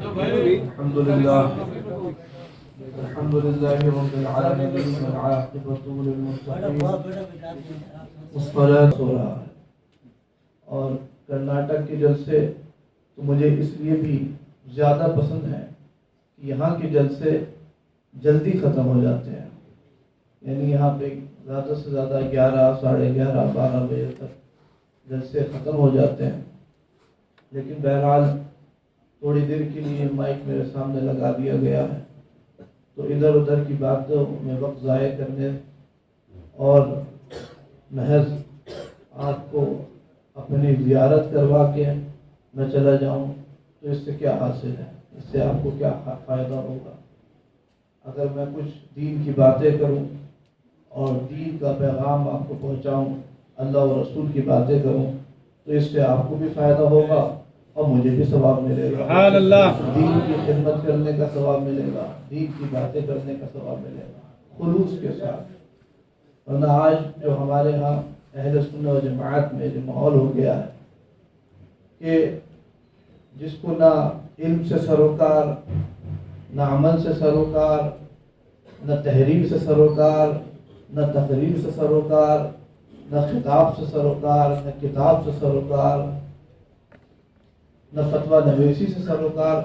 الحمد لله رب العالمين والعاقبة للمتقين والصلاة والسلام. اور کرناٹک کے جلسے تو مجھے اس لیے بھی زیادہ پسند ہیں کہ یہاں کے جلسے جلدی ختم ہو جاتے ہیں. یعنی یہاں پہ زیادہ سے زیادہ 11 ساڑھے 11 12 بجے تک جلسے ختم ہو جاتے ہیں. لیکن بہرحال تھوڑی دیر کے لیے مائک میرے سامنے لگا دیا گیا ہے تو ادھر ادھر کی باتوں میں وقت ضائع کرنے اور محض آپ کو اپنی زیارت کروا کے میں چلا جاؤں تو اس سے کیا حاصل ہے؟ اس سے آپ کو کیا فائدہ ہوگا؟ اگر میں کچھ دین کی باتیں کروں اور دین کا پیغام آپ کو پہنچاؤں، اللہ و رسول کی باتیں کروں تو اس سے آپ کو بھی فائدہ ہوگا اور مجھے بھی ثواب ملے گا. سبحان اللہ. دین کی خدمت کرنے کا ثواب ملے گا، دین کی باتیں کرنے کا ثواب ملے گا خلوص کے ساتھ. ورنہ آج جو ہمارے ہاں اہل سنت و جماعت میں جو ماحول ہو گیا ہے کہ جس کو نہ علم سے سروکار، نہ عمل سے سروکار، نہ تحریر سے سروکار، نہ تقریر سے سروکار، نہ خطاب سے سروکار، نہ کتاب سے سروکار، نہ فتویٰ نویسی سے سروکار.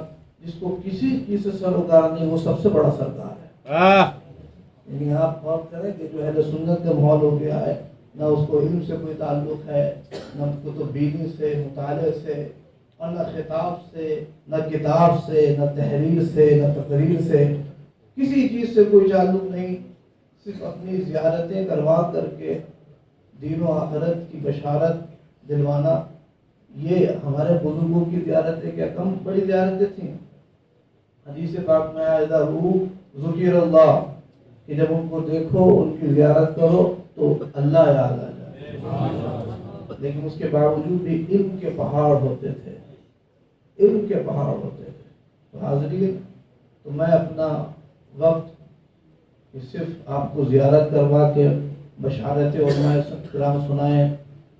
جس کو کسی چیز سے سروکار نہیں وہ سب سے بڑا سرکار ہے. یعنی آپ غور کریں کہ جو اہل سنت کا ماحول ہو گیا ہے، نہ اس کو علم سے کوئی تعلق ہے، نہ کتب بینی سے، مطالعے سے، اور نہ خطاب سے، نہ کتاب سے، نہ تحریر سے، نہ تقریر سے، کسی چیز سے کوئی تعلق نہیں. صرف اپنی زیارتیں کروا کر کے دین و آخرت کی بشارت دلوانا. یہ ہمارے بزرگوں کی زیارتیں کیا کم بڑی زیارتیں تھیں؟ حدیث پاک میں آئے روح ذکر اللہ کہ جب ان کو دیکھو، ان کی زیارت کرو تو اللہ یاد آ جائے. لیکن اس کے باوجود بھی علم کے پہاڑ ہوتے تھے، علم کے پہاڑ ہوتے تھے. تو حاضرین، تو میں اپنا وقت صرف آپ کو زیارت کروا کے بشارتیں علماء کرام سنائیں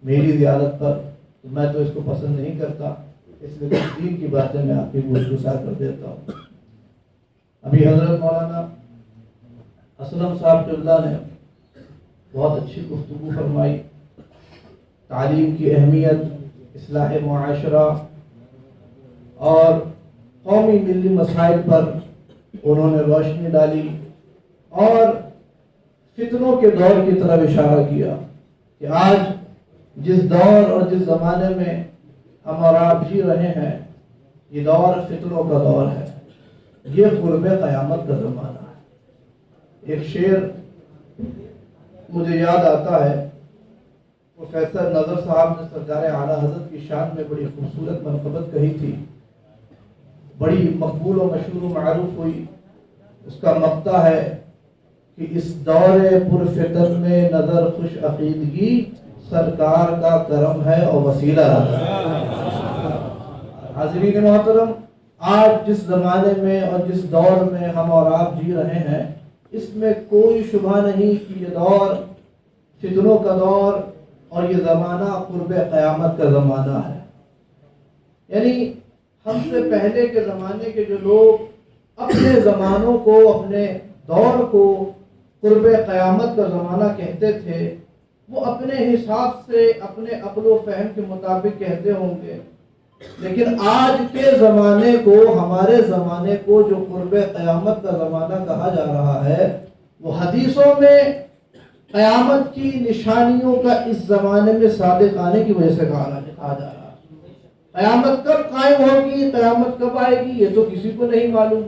میری زیارت پر، تو میں تو اس کو پسند نہیں کرتا. اس لیے دین کی باتیں میں آپ کی گفتگو کر دیتا ہوں. ابھی حضرت مولانا اسلم صاحب اللہ نے بہت اچھی گفتگو فرمائی. تعلیم کی اہمیت، اصلاح معاشرہ اور قومی ملی مسائل پر انہوں نے روشنی ڈالی اور فتنوں کے دور کی طرف اشارہ کیا کہ آج جس دور اور جس زمانے میں ہم اور آپ جی رہے ہیں، یہ دور فتنوں کا دور ہے، یہ قرب قیامت کا زمانہ ہے. ایک شعر مجھے یاد آتا ہے، پروفیسر نظر صاحب نے سرکار اعلیٰ حضرت کی شان میں بڑی خوبصورت منقبت کہی تھی، بڑی مقبول و مشہور و معروف ہوئی. اس کا مقطع ہے کہ اس دور پر فتن میں نظر خوش عقیدگی، سرکار کا کرم ہے اور وسیلہ ہے. حاضرین محترم، آج جس زمانے میں اور جس دور میں ہم اور آپ جی رہے ہیں، اس میں کوئی شبہ نہیں کہ یہ دور فتنوں کا دور اور یہ زمانہ قرب قیامت کا زمانہ ہے. یعنی ہم سے پہلے کے زمانے کے جو لوگ اپنے زمانوں کو، اپنے دور کو قرب قیامت کا زمانہ کہتے تھے، وہ اپنے حساب سے، اپنے عقل و فہم کے مطابق کہتے ہوں گے. لیکن آج کے زمانے کو، ہمارے زمانے کو جو قرب قیامت کا زمانہ کہا جا رہا ہے، وہ حدیثوں میں قیامت کی نشانیوں کا اس زمانے میں صادق آنے کی وجہ سے کہا جا رہا ہے. قیامت کب قائم ہوگی، قیامت کب آئے گی، یہ تو کسی کو نہیں معلوم.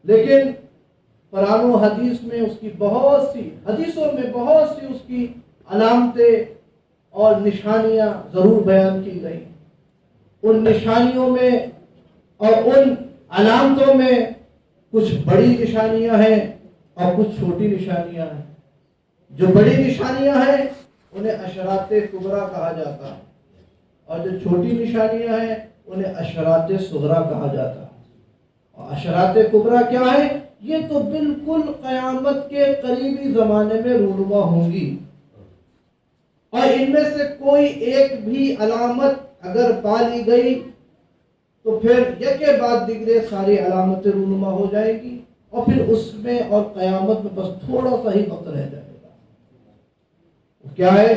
لیکن قرآن و حدیث میں اس کی بہت سی حدیثوں میں بہت سی اس کی علامتیں اور نشانیاں ضرور بیان کی گئی. ان نشانیوں میں اور ان علامتوں میں کچھ بڑی نشانیاں ہیں اور کچھ چھوٹی نشانیاں ہیں. جو بڑی نشانیاں ہیں انہیں اشراط کبریٰ کہا جاتا ہے، اور جو چھوٹی نشانیاں ہیں انہیں اشراط صغریٰ کہا جاتا ہے. اور اشراط کبریٰ کیا ہے؟ یہ تو بالکل قیامت کے قریبی زمانے میں رونما ہوں گی، اور ان میں سے کوئی ایک بھی علامت اگر پالی گئی تو پھر یکے بعد دیگرے ساری علامتیں رونما ہو جائے گی، اور پھر اس میں اور قیامت میں بس تھوڑا سا ہی وقت رہ جائے گا۔ کیا ہے؟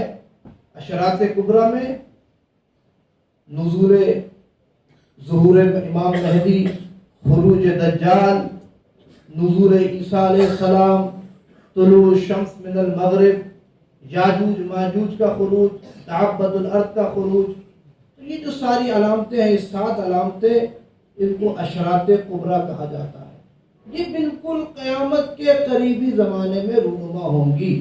اشراط کبریٰ میں نزول ظہور امام مہدی، خروج دجال، نزول عیسیٰ علیہ السلام، طلوع الشمس من المغرب، یاجوج ماجوج کا خروج، دابۃ الارض کا خروج، تو یہ جو ساری علامتیں ہیں، یہ 7 علامتیں، ان کو اشراط کبریٰ کہا جاتا ہے۔ یہ بالکل قیامت کے قریبی زمانے میں رونما ہوں گی،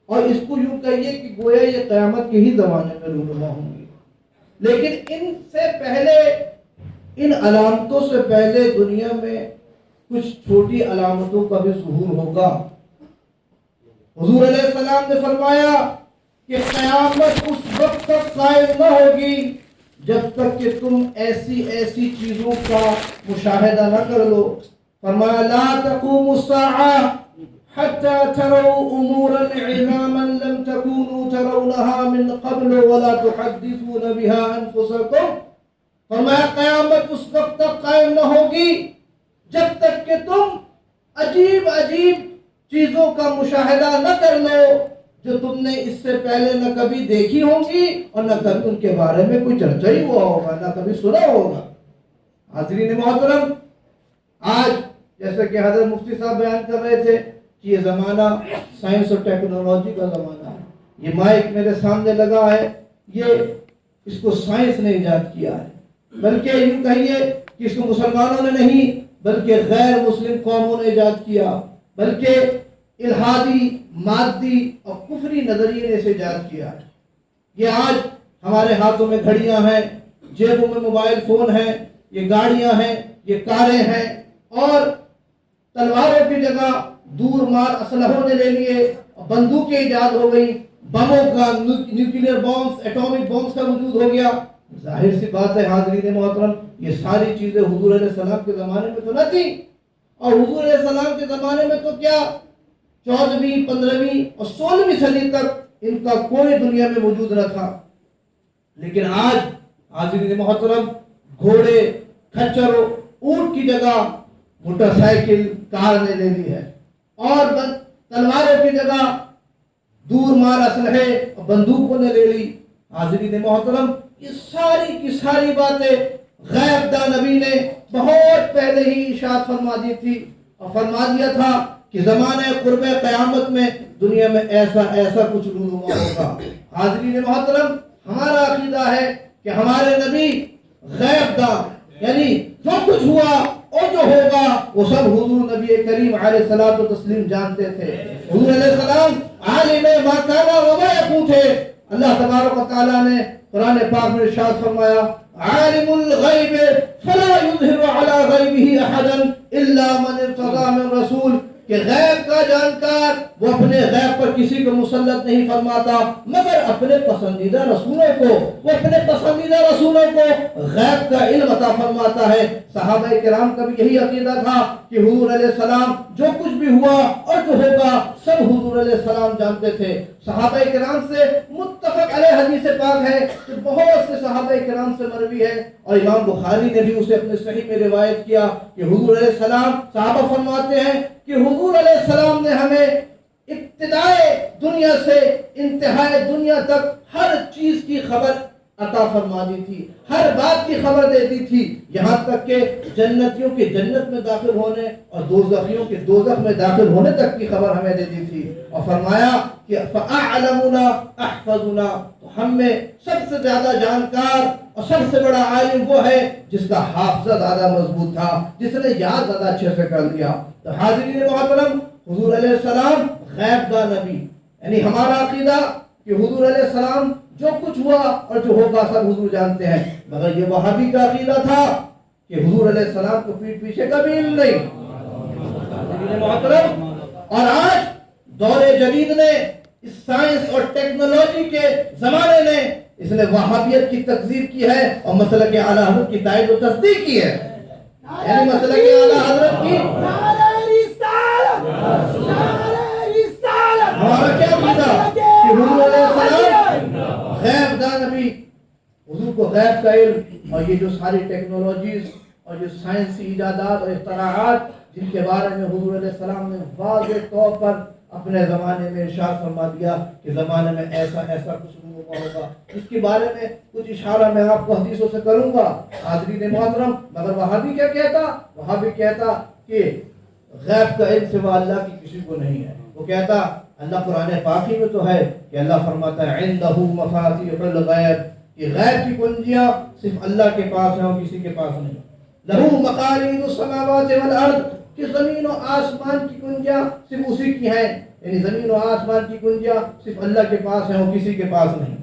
اور اس کو یوں کہیے کہ گویا یہ قیامت کے ہی زمانے میں رونما ہوں گی۔ لیکن ان سے پہلے، ان علامتوں سے پہلے دنیا میں کچھ چھوٹی علامتوں کا بھی ظہور ہوگا۔ حضور علیہ السلام نے فرمایا کہ قیامت اس وقت تک قائم نہ ہوگی جب تک کہ تم ایسی ایسی چیزوں کا مشاہدہ نہ کر لو۔ فرمایا لا تقوم الساعة حتى تروا امورا عظاما لم تكونوا ترونها من قبل ولا تحدثون بها انفسكم۔ فرمایا قیامت اس وقت تک قائم نہ ہوگی جب تک کہ تم عجیب عجیب چیزوں کا مشاہدہ نہ کر لو جو تم نے اس سے پہلے نہ کبھی دیکھی ہوں گی اور نہ کبھی ان کے بارے میں کوئی چرچا ہی ہوا ہوگا، نہ کبھی سنا ہوگا۔ حاضرین محترم، آج جیسے کہ حضرت مفتی صاحب بیان کر رہے تھے کہ یہ زمانہ سائنس اور ٹیکنالوجی کا زمانہ ہے۔ یہ مائک میرے سامنے لگا ہے، یہ اس کو سائنس نے ایجاد کیا ہے، بلکہ یوں کہیے کہ اس کو مسلمانوں نے نہیں بلکہ غیر مسلم قوموں نے ایجاد کیا، بلکہ الہادی، مادی اور کفری نظریے نے اسے ایجاد کیا ہے۔ یہ آج ہمارے ہاتھوں میں گھڑیاں ہیں، جیبوں میں موبائل فون ہیں، یہ گاڑیاں ہیں، یہ کاریں ہیں، اور تلواروں کی جگہ دور مار اسلحوں نے لے لیے، بندوقیں ایجاد ہو گئی، بموں کا، نیوکلیئر بمز، ایٹامک بمز کا وجود ہو گیا۔ ظاہر سی بات ہے حاضرین محترم، یہ ساری چیزیں حضور علیہ السلام کے زمانے میں تو نہ تھی، اور حضور علیہ السلام کے زمانے میں تو کیا 14ویں، 15ویں اور 16ویں صدی تک ان کا کوئی دنیا میں موجود نہ تھا۔ لیکن آج حاضرین محترم، گھوڑے، کھچر، اونٹ کی جگہ موٹر سائیکل، کار نے لے لی ہے، اور تلواروں کی جگہ دور مار اسلحے اور بندوقوں نے لے لی۔ حاضرین محترم، یہ ساری کی ساری باتیں غیب داں نبی نے بہت پہلے ہی ارشاد فرما دی تھی، اور فرما دیا تھا کہ زمانہ قرب قیامت میں دنیا میں ایسا ایسا کچھ رونما ہوگا۔ حاضرین محترم، ہمارا عقیدہ ہے کہ ہمارے نبی غیب داں، یعنی جو کچھ ہوا اور جو ہوگا وہ سب حضور نبی کریم علیہ الصلوۃ والتسلیم جانتے تھے۔ حضور علیہ السلام عالم ما کان و ما یکون تھے۔ اللہ تبارک و تعالیٰ نے قرآن پاک میں ارشاد فرمایا عالم الغیب فلا یظہر علی غیبہ احدا الا من ارتضی من رسول، کہ غیب کا جانکار وہ اپنے غیب پر کسی کو مسلط نہیں فرماتا مگر اپنے پسندیدہ رسولوں کو، وہ اپنے پسندیدہ رسولوں کو غیب کا علم عطا فرماتا ہے۔ صحابہ کرام کا بھی یہی عقیدہ تھا کہ حضور علیہ السلام جو کچھ بھی ہوا اور جو ہوگا سب حضور علیہ السلام جانتے تھے۔ صحابہ کرام سے متفق علیہ حدیث پاک ہے کہ بہت سے صحابہ کرام سے مروی ہے، اور امام بخاری نے بھی اسے اپنے صحیح میں روایت کیا کہ حضور علیہ السلام، صحابہ فرماتے ہیں کہ حضور علیہ السلام نے ہمیں ابتدائے دنیا سے انتہائے دنیا تک ہر چیز کی خبر عطا فرما دی تھی، ہر بات کی خبر دیتی تھی، یہاں تک کہ جنتیوں کے جنت میں داخل ہونے اور دوزخیوں کے دوزخ میں داخل ہونے تک کی خبر ہمیں دیتی تھی، اور فرمایا کہ فَأَعْلَمُنَا أَحْفَظُنَا، تو ہم میں سب سے زیادہ جانکار اور سب سے بڑا عالم وہ ہے جس کا حافظہ زیادہ مضبوط تھا، جس نے یاد زیادہ اچھے سے کر لیا۔ تو حاضرین محترم، حضور علیہ السلام غیب داں نبی، یعنی ہمارا عقیدہ کہ حضور علیہ السلام جو کچھ ہوا اور جو ہوگا سب حضور جانتے ہیں، مگر یہ وہابی کا عقیدہ تھا کہ حضور علیہ السلام کو پیٹ پیچھے کا بھی علم نہیں۔ حاضرین محترم، اور آج دور جدید نے، اس سائنس اور ٹیکنالوجی کے زمانے نے، اس نے وہابیت کی تکذیب کی ہے اور مسلک اعلیٰ حضرت کی تائید و تصدیق کی ہے، یعنی مسلک اعلیٰ حضرت کی ہمارا کیا عقیدہ کہ حضور علیہ السلام غیب داں نبی، حضور کو غیب کا علم اور یہ جو ساری ٹیکنالوجیز اور جو سائنسی ایجادات اور اختراعات جن کے بارے میں حضور علیہ السلام نے واضح طور پر اپنے زمانے میں ارشاد فرما دیا کہ زمانے میں ایسا ایسا کچھ ہوگا، اس کے بارے میں کچھ اشارہ میں آپ کو حدیثوں سے کروں گا حاضرین محترم۔ مگر وہابی کیا کہتا؟ وہابی کہتا کہ غیب کا علم سوا اللہ کی کسی کو نہیں ہے۔ وہ کہتا اللہ قرآن پاک میں تو ہے کہ اللہ فرماتا ہے عندہ مفاتیح الغیب، کہ غیب کی کنجیاں صرف اللہ کے پاس ہیں اور کسی کے پاس نہیں۔ لہو مقالید السماوات والارض، کہ زمین و آسمان کی کنجیاں صرف اسی کی ہیں، یعنی زمین و آسمان کی کنجیاں صرف اللہ کے پاس ہیں اور کسی کے پاس نہیں۔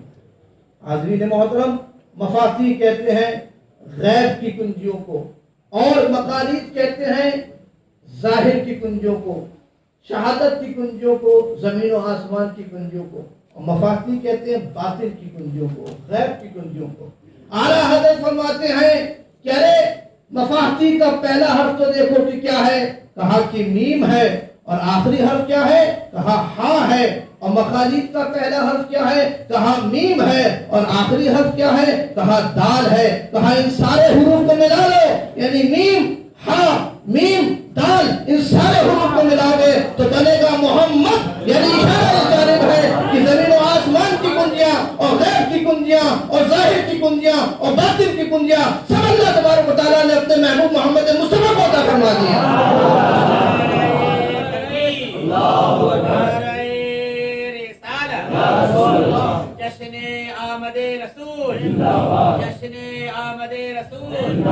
حاضرین محترم، مفاتیح کہتے ہیں غیب کی کنجیوں کو، اور مقالید کہتے ہیں ظاہر کی کنجیوں کو، شہادت کی کنجیوں کو، زمین و آسمان کی کنجیوں کو، اور مفاتیح کہتے ہیں باطن کی کنجیوں کو، غیب کی کنجیوں کو۔ اعلیٰ حضرت فرماتے ہیں کہ ارے مفاتیح کا پہلا حرف تو دیکھو کہ کیا ہے، کہا کہ میم ہے، اور آخری حرف کیا ہے، کہا ہاں ہے، اور مقالید کا پہلا حرف کیا ہے، کہا میم ہے، اور آخری حرف کیا ہے، کہا دال ہے۔ کہا ان سارے حروف کو ملا لو، یعنی میم ہاں میم دال، ان سارے حروف کو ملا دے تو بنے گا محمد، یعنی اشارہ اس جانب ہے کہ زمین و آسمان کی کنجیاں اور غیب کی کنجیاں اور ظاہر کی کنجیاں اور باطن کی کنجیاں سب اللہ تبارک و تعالیٰ نے اپنے محبوب محمد مصطفیٰ کو عطا فرما دیا۔ جشن آمد رسول، جشن آمد رسول،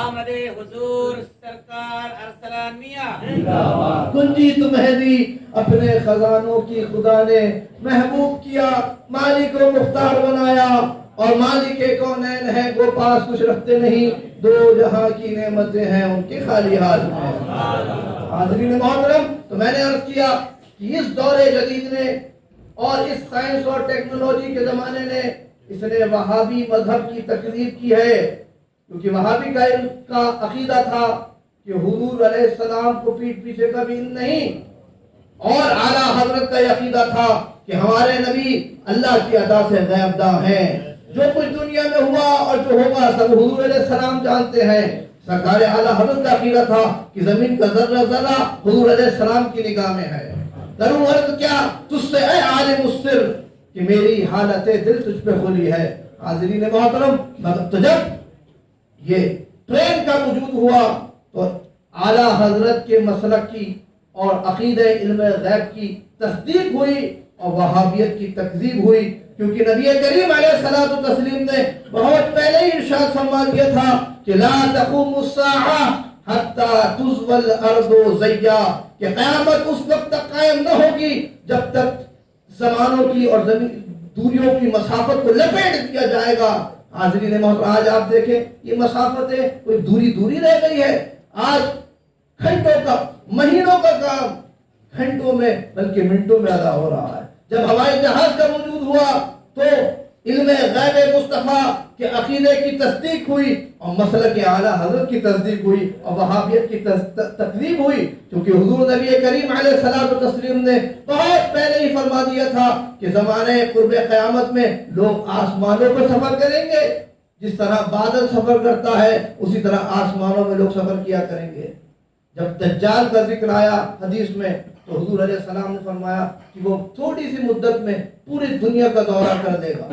آمد حضور سرکار ارسلان میاں۔ کنجی تمہیں دی اپنے خزانوں کی خدا نے، محبوب کیا مالک و مختار بنایا، اور مالک کونین ہیں وہ پاس کچھ رکھتے نہیں، دو جہاں کی نعمتیں ہیں ان کے خالی ہاتھ میں۔ حاضرین محترم، تو میں نے عرض کیا کہ اس دور جدید نے اور اس سائنس اور ٹیکنالوجی کے زمانے نے اس نے وہابی مذہب کی تکذیب کی ہے، کیونکہ وہابی کا عقیدہ تھا کہ حضور علیہ السلام کو پیٹھ پیچھے کبھی نہیں، اور اعلیٰ حضرت کا عقیدہ تھا کہ ہمارے نبی اللہ کی عطا سے غیب داں ہیں، جو کچھ دنیا میں ہوا اور جو ہوگا سب حضور علیہ السلام جانتے ہیں۔ سرکار اعلیٰ حضرت کا عقیدہ تھا کہ زمین کا ذرہ ذرہ حضور علیہ السلام کی نگاہ میں ہے۔ کروں عرض کیا تجھ سے اے عالم السر کہ میری حالت دل تجھ پہ کھلی ہے۔ حاضرین محترم، تو جب یہ ٹرین کا وجود ہوا تو اعلیٰ حضرت کے مسلک کی اور عقیدہ علم غیب کی تصدیق ہوئی اور وہابیت کی تکذیب ہوئی، کیونکہ نبی کریم علیہ الصلوۃ والتسلیم نے بہت پہلے ہی ارشاد فرما دیا تھا کہ لا تقوم الساعہ حتی تزوى الارض زیا، کہ قیامت اس وقت تک قائم نہ ہوگی جب تک زمانوں کی اور دوریوں کی مسافت کو لپیٹ دیا جائے گا۔ حاضرین محترم، آج آپ دیکھیں یہ مسافتیں کوئی دوری رہ گئی ہے، آج گھنٹوں کا مہینوں کا کام گھنٹوں میں بلکہ منٹوں میں ادا ہو رہا ہے۔ جب ہوائی جہاز کا وجود ہوا تو علم غیب مصطفیٰ کے عقیدے کی تصدیق ہوئی اور مسلک اعلیٰ حضرت کی تصدیق ہوئی اور وہابیت کی تکذیب ہوئی، کیونکہ حضور نبی کریم علیہ الصلوۃ والتسلیم نے بہت پہلے ہی فرما دیا تھا کہ زمانے قرب قیامت میں لوگ آسمانوں پر سفر کریں گے، جس طرح بادل سفر کرتا ہے اسی طرح آسمانوں میں لوگ سفر کیا کریں گے۔ جب دجال کا ذکر آیا حدیث میں تو حضور علیہ السلام نے فرمایا کہ وہ تھوڑی سی مدت میں پوری دنیا کا دورہ کر دے گا۔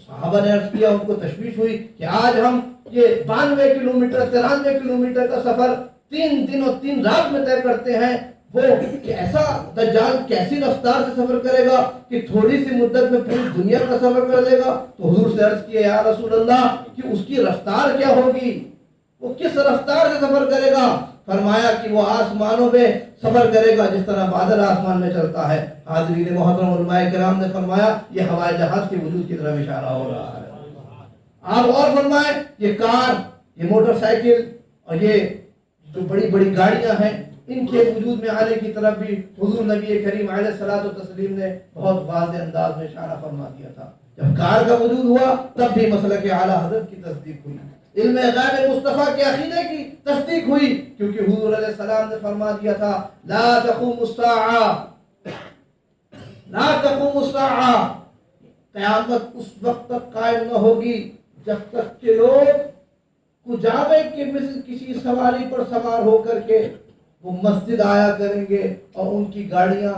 صحابہ نے عرض کیا، ان کو تشویش ہوئی کہ آج ہم یہ 92 کلومیٹر 93 کلومیٹر کا سفر 3 دن اور 3 رات میں طے کرتے ہیں، وہ ایسا دجال کیسی رفتار سے سفر کرے گا کہ تھوڑی سی مدت میں پوری دنیا کا سفر کر دے گا؟ تو حضور سے عرض کیا یا رسول اللہ کہ اس کی رفتار کیا ہوگی، وہ کس رفتار سے سفر کرے گا؟ فرمایا کہ وہ آسمانوں میں سفر کرے گا جس طرح بادل آسمان میں چلتا ہے۔ حاضرین محترم، علماء کرام نے فرمایا یہ ہوائی جہاز کے وجود کی طرف اشارہ ہو رہا ہے۔ آپ اور فرمائیں یہ کار، یہ موٹر سائیکل اور یہ جو بڑی بڑی گاڑیاں ہیں ان کے وجود میں آنے کی طرف بھی حضور نبی کریم علیہ الصلوۃ والتسلیم نے بہت واضح انداز میں اشارہ فرما دیا تھا۔ جب کار کا وجود ہوا تب بھی مسلک اعلیٰ حضرت کی تصدیق ہوئی، علم غیب مصطفیٰ کے عقیدے کی تصدیق ہوئی، کیونکہ حضور علیہ السلام نے فرما دیا تھا لا تقوم الساعہ، لا تقوم الساعہ، قیامت اس وقت تک قائم نہ ہوگی جب تک کہ لوگ کجاوے کے مثل کسی سواری پر سوار ہو کر کے وہ مسجد آیا کریں گے اور ان کی گاڑیاں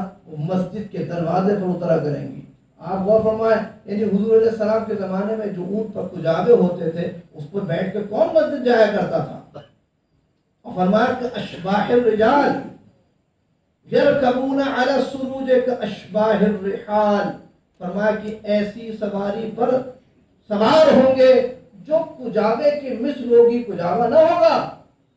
مسجد کے دروازے پر اترا کریں گی. آپ غور فرمائیں, یعنی حضور علیہ السلام کے زمانے میں جو اونٹ پر کجاوے ہوتے تھے اس پر بیٹھ کے کون مسجد جایا کرتا تھا؟ اور فرمایا کہ اشباح الرجال یرکبون علی السروج کاشباح الرحال, فرمایا کہ ایسی سواری پر سوار ہوں گے جو کجاوے کے مثل ہوگی, کجاوا نہ ہوگا.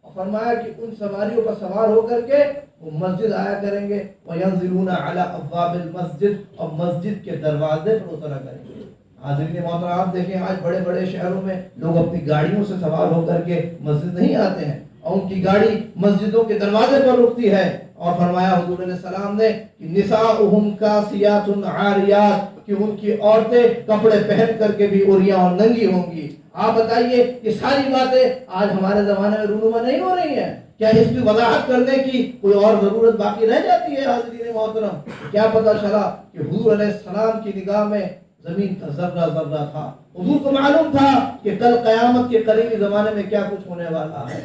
اور فرمایا کہ ان سواریوں پر سوار ہو کر کے وہ مسجد آیا کریں گے, وَيَنزِلُونَ عَلَىٰ أَبْوَابِ الْمَسْجِدِ, اور مسجد کے دروازے پر اترا کریں گے. حاضرین محترم, آپ دیکھیں آج بڑے بڑے شہروں میں لوگ اپنی گاڑیوں سے سوار ہو کر کے مسجد نہیں آتے ہیں اور ان کی گاڑی مسجدوں کے دروازے پر رکتی ہے. اور فرمایا حضور علیہ السلام نے کہ نساؤہم کاسیات عاریات, کہ ان کی عورتیں کپڑے پہن کر کے بھی عریاں اور ننگی ہوں گی. آپ بتائیے یہ ساری باتیں آج ہمارے زمانے میں رونما نہیں ہو رہی ہیں؟ کیا اس کی وضاحت کرنے کی کوئی اور ضرورت باقی رہ جاتی ہے؟ حاضرین محترم, کیا پتہ چلا کہ حضور علیہ السلام کی نگاہ میں زمین کا ذرہ ذرہ تھا. حضور کو معلوم تھا کہ کل قیامت کے قریبی زمانے میں کیا کچھ ہونے والا ہے.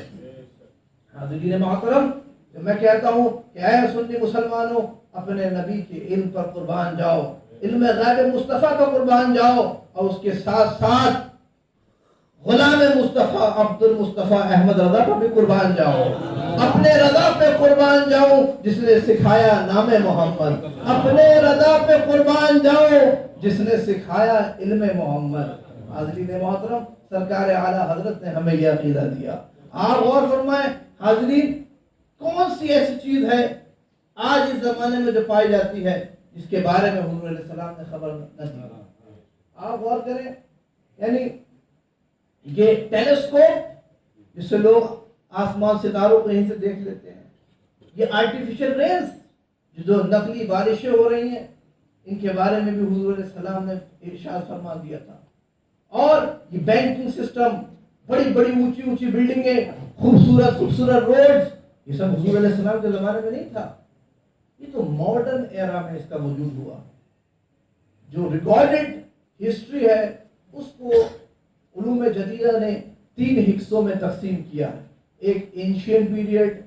حاضرین محترم, میں کہتا ہوں کہ اے سنی مسلمانوں, اپنے نبی کے علم پر قربان جاؤ, علم غیب مصطفیٰ کا قربان جاؤ, اور اس کے ساتھ ساتھ غلام مصطفیٰ عبد المصطفیٰ احمد رضا پر بھی قربان جاؤ. اپنے رضا پہ قربان جاؤ جس نے سکھایا نام محمد, اپنے رضا پہ قربان جاؤ جس نے سکھایا علم محمد. حاضرین محترم, سرکار اعلیٰ حضرت نے ہمیں یہ عقیدہ دیا. آپ غور فرمائیں حاضرین, کون سی ایسی چیز ہے آج اس زمانے میں جو پائی جاتی ہے جس کے بارے میں حضور علیہ السلام نے خبر نہ دی؟ آپ غور کریں, یعنی یہ ٹیلیسکوپ جس سے لوگ آسمان ستاروں کو یہیں سے دیکھ لیتے ہیں, یہ آرٹیفیشل رینز جو نقلی بارشیں ہو رہی ہیں, ان کے بارے میں بھی حضور علیہ السلام نے ارشاد فرما دیا تھا. اور یہ بینکنگ سسٹم, بڑی بڑی اونچی اونچی بلڈنگیں, خوبصورت خوبصورت روڈز, یہ سب حضور علیہ السلام کے زمانے میں نہیں تھا. یہ تو ماڈرن ایرا میں اس کا وجود ہوا. جو ریکارڈڈ ہسٹری ہے اس کو علوم جدیدہ نے 3 حصوں میں تقسیم کیا ہے. ایک اینشینٹ پیریڈ,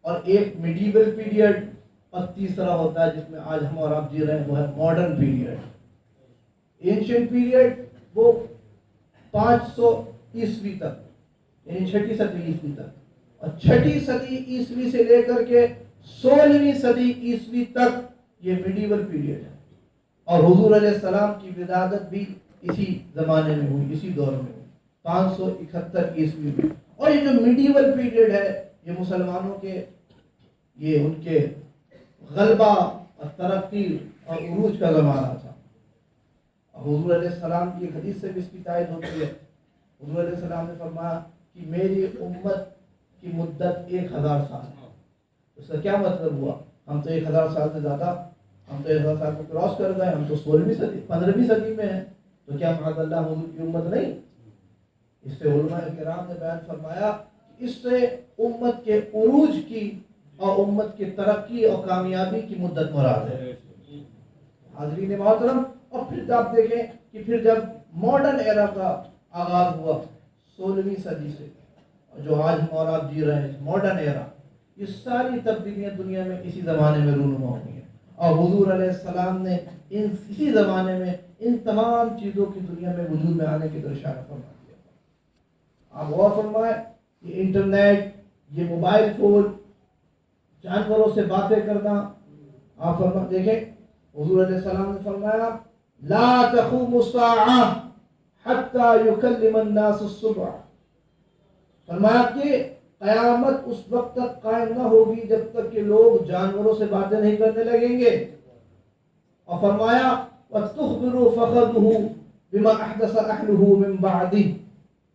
اور ایک میڈیول پیریڈ, اور تیسرا ہوتا ہے جس میں آج ہم اور آپ جی رہے ہیں, وہ ہے ماڈرن پیریڈ. اینشینٹ پیریڈ وہ 500 عیسوی تک, یعنی 6 صدی عیسوی تک, اور 6 صدی عیسوی سے لے کر کے 16ویں صدی عیسوی تک یہ میڈیول پیریڈ ہے. اور حضور علیہ السلام کی ولادت بھی اسی زمانے میں ہوئی, اسی دور میں ہوئی, 571 عیسوی میں. اور یہ جو میڈیول پیریڈ ہے یہ مسلمانوں کے, یہ ان کے غلبہ اور ترقی اور عروج کا زمانہ تھا. حضور علیہ السلام کی ایک حدیث سے بھی اس کی تائید ہوتی ہے. حضور علیہ السلام نے فرمایا کہ میری امت کی مدت 1000 سال ہے. اس کا کیا مطلب ہوا؟ ہم تو 1000 سال سے زیادہ, ہم تو 1000 سال کو کراس کر گئے, ہم تو 16ویں صدی 15ویں صدی میں ہیں, تو کیا معاذ اللہ حضور کی امت نہیں؟ اس سے علماء کرام نے بیان فرمایا کہ اس سے امت کے عروج کی اور امت کی ترقی اور کامیابی کی مدت مراد ہے. حاضرین محترم, اور پھر آپ دیکھیں کہ پھر جب ماڈرن ایرا کا آغاز ہوا 16ویں صدی سے, جو آج ہم اور آپ جی رہے ہیں ماڈرن ایرا, یہ ساری تبدیلیاں دنیا میں اسی زمانے میں رونما ہوئی ہیں. اور حضور علیہ السلام نے اسی زمانے میں ان تمام چیزوں کی دنیا میں وجود میں آنے کی طرف اشارہ فرما دیا تھا. آپ غور فرمائیں, یہ انٹرنیٹ, یہ موبائل فون, جانوروں سے باتیں کرنا, آپ دیکھیں حضور علیہ السلام نے فرمایا لا تقوم الساعہ حتی یکلم الناس الصبح. فرمایا کہ قیامت اس وقت تک قائم نہ ہوگی جب تک کہ لوگ جانوروں سے باتیں نہیں کرنے لگیں گے. اور فرمایا وَتُخْبِرُ فَخَذُهُ بِمَا أَحْدَثَ أَهْلُهُ مِنْ بَعْدِهِ,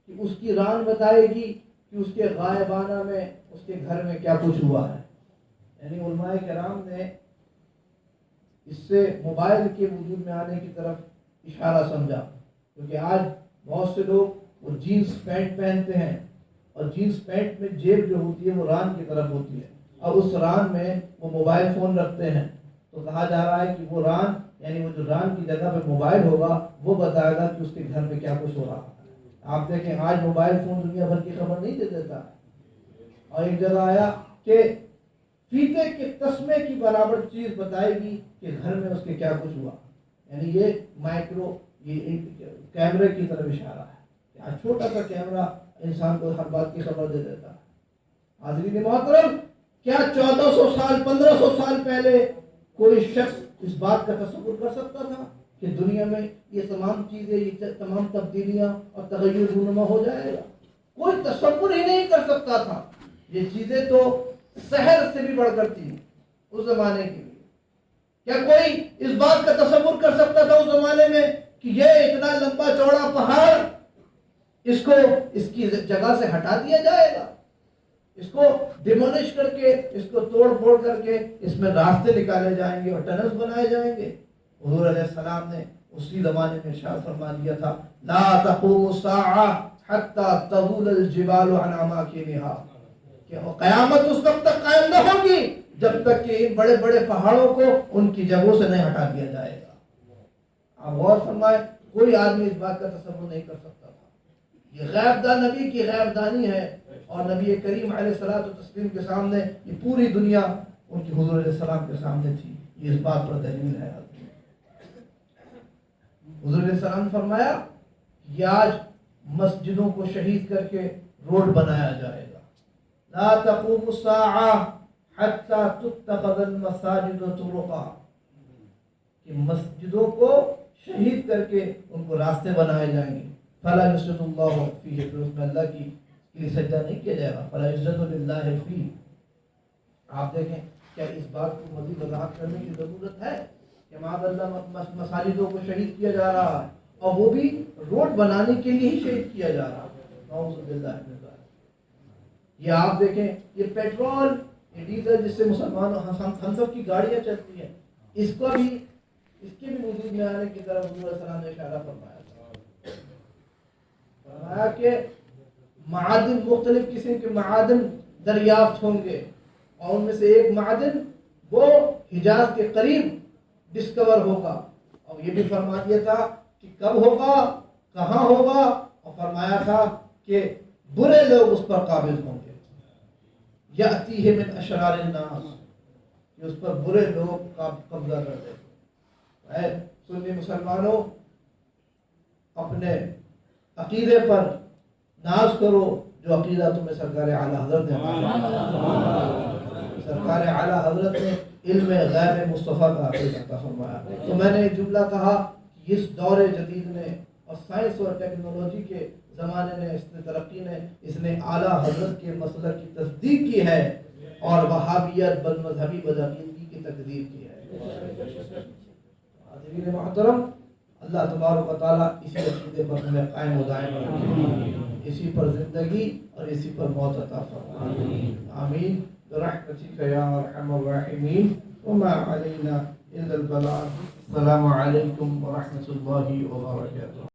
کہ اس کی ران بتائے گی کہ اس کے غائبانہ میں اس کے گھر میں کیا کچھ ہوا ہے. یعنی علماء کرام نے اس سے موبائل کے وجود میں آنے کی طرف اشارہ سمجھا, کیونکہ آج بہت سے لوگ وہ جینس پینٹ پہنتے ہیں, اور جینس پینٹ میں جیب جو ہوتی ہے وہ ران کی طرف ہوتی ہے, اور اس ران میں وہ موبائل فون رکھتے ہیں. تو کہا جا رہا ہے کہ وہ ران, یعنی وہ جو ران کی جگہ پہ موبائل ہوگا, وہ بتائے گا کہ اس کے گھر میں کیا کچھ ہو رہا ہے. آپ دیکھیں آج موبائل فون دنیا بھر کی خبر نہیں دے دیتا ہے، اور ایک جگہ آیا کہ فیتے کے تسمے کی برابر چیز بتائے گی کہ گھر میں اس کے کیا کچھ ہوا. یعنی یہ مائکرو، یہ ایک کیمرے کی طرف اشارہ ہے. آج چھوٹا سا کیمرہ انسان کو ہر بات کی خبر دے دیتا ہے. حاضرین محترم، کیا 1400 سال 1500 سال پہلے کوئی شخص اس بات کا تصور کر سکتا تھا کہ دنیا میں یہ تمام چیزیں، یہ تمام تبدیلیاں اور تغیر رونما ہو جائے گا؟ کوئی تصور ہی نہیں کر سکتا تھا. یہ چیزیں تو سحر سے بھی بڑھ کر تھی اس زمانے کی. کیا کوئی اس بات کا تصور کر سکتا تھا اس زمانے میں کہ یہ اتنا لمبا چوڑا پہاڑ، اس کو اس کی جگہ سے ہٹا دیا جائے گا، اس کو ڈیمولش کر کے، اس کو توڑ پھوڑ کر کے اس میں راستے نکالے جائیں گے اور ٹنلز بنائے جائیں گے؟ حضور علیہ السلام نے اسی زمانے میں ارشاد فرما دیا تھا، لا تقوم الساعہ حتی تزول الجبال عن اماکنہا، کہ قیامت اس وقت تک قائم نہ ہوگی جب تک کہ ان بڑے بڑے پہاڑوں کو ان کی جگہوں سے نہیں ہٹا دیا جائے گا. آپ غور فرمائیں، کوئی آدمی اس بات کا تصور نہیں کر سکتا تھا. یہ غیب دان نبی کی غیب دانی ہے، اور نبی کریم علیہ الصلوۃ والتسلیم کے سامنے یہ پوری دنیا ان کی حضور علیہ السلام کے سامنے تھی. یہ اس بات پر دلیل ہے. حضور علیہ السلام نے فرمایا یہ آج مسجدوں کو شہید کر کے روڈ بنایا جائے گا. لا تقوم الساعہ حتی تتخذ المساجد طرقا، کہ مسجدوں کو شہید کر کے ان کو راستے بنائے جائیں گے. فلا یسجد اللہ فیہ، پھر اس میں اللہ کی لیے سجدہ نہیں کیا جائے گا. فلا یسجد للہ فیہ. آپ دیکھیں کیا اس بات کو مزید وضاحت کرنے کی ضرورت ہے کہ معاذ اللہ مساجدوں کو شہید کیا جا رہا ہے، اور وہ بھی روڈ بنانے کے لیے ہی شہید کیا جا رہا ہے. نعوذ باللہ من ذلک. یہ آپ دیکھیں یہ پیٹرول، یہ ڈیزل جس سے مسلمانوں ہم سب کی گاڑیاں چلتی ہیں، اس کو بھی، اس کے بھی وجود میں آنے کی طرف حضور علیہ السلام نے اشارہ فرمایا کہ معادن، مختلف قسم کے معادن دریافت ہوں گے، اور ان میں سے ایک معدن وہ حجاز کے قریب ڈسکور ہوگا. اور یہ بھی فرما دیا تھا کہ کب ہوگا، کہاں ہوگا، اور فرمایا تھا کہ برے لوگ اس پر قابض ہوں گے. یأتیہ من اشرار الناس، کہ اس پر برے لوگ قبضہ کر دیں. اے سنی مسلمانوں، اپنے عقیدے پر ناز کرو جو عقیدہ تمہیں سرکار اعلیٰ حضرت نے سرکار اعلیٰ حضرت نے علم غیب مصطفیٰ کا عقیدہ فرمایا. تو میں نے ایک جملہ کہا کہ اس دور جدید میں اور سائنس اور ٹیکنالوجی کے زمانے نے، اس نے ترقی نے، اس نے اعلیٰ حضرت کے مسلک کی تصدیق کی ہے، اور وہابیت بد مذہبی بدعقیدگی کی تکذیب کی ہے. حاضرین محترم، اللہ تبارک و تعالیٰ اسی عقیدے پر ہمیں قائم و دائم رکھے، اسی پر زندگی اور اسی پر موت عطا فرمائے. آمین برحمتک یا ارحم الراحمین. وما علینا الا البلاغ. السلام علیکم ورحمۃ اللہ وبرکاتہ.